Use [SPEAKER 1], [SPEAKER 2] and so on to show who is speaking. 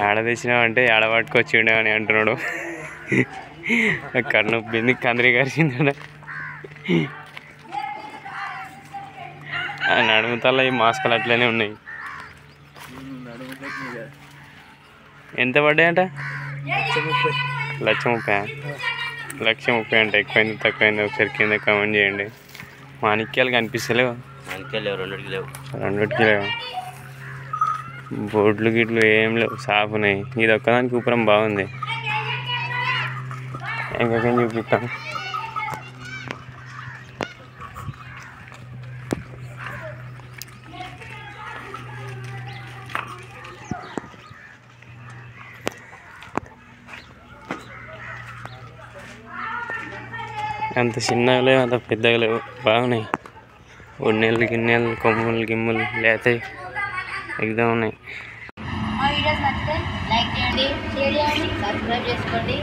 [SPEAKER 1] ఆడ తెచ్చినావంటే ఆడ పట్టుకొచ్చి ఉండేవని అంటున్నాడు. కన్ను బింది కందిరి కరిచిందట. నడుముతల ఈ మాస్కులు అట్లనే ఉన్నాయి. ఎంత పడ్డాయంట? 1,30,000 అంటే ఎక్కువైంది తక్కువైంది ఒకసారి కింద కామెంట్ చేయండి. మాణిక్యాలు కనిపిస్తలేవు. రెండిటికి లేవు. బోర్డులు గిట్లు ఏం లేవు, సాఫ్ ఉన్నాయి. ఇది ఒక్కదానికి ఉపరం బాగుంది. ఇంకొకం చూపిస్తాను. అంత చిన్నగా లేవు, అంత పెద్దగా లేవు, బాగున్నాయి. ఒడ్నెళ్ళు గిన్నెలు కొమ్ములు గిమ్ములు లేతాయి, ఎగ్జామ్ ఉన్నాయి.
[SPEAKER 2] మా వీడియోస్ నచ్చితే లైక్ చేయండి, షేర్ చేయండి, సబ్స్క్రైబ్ చేసుకోండి.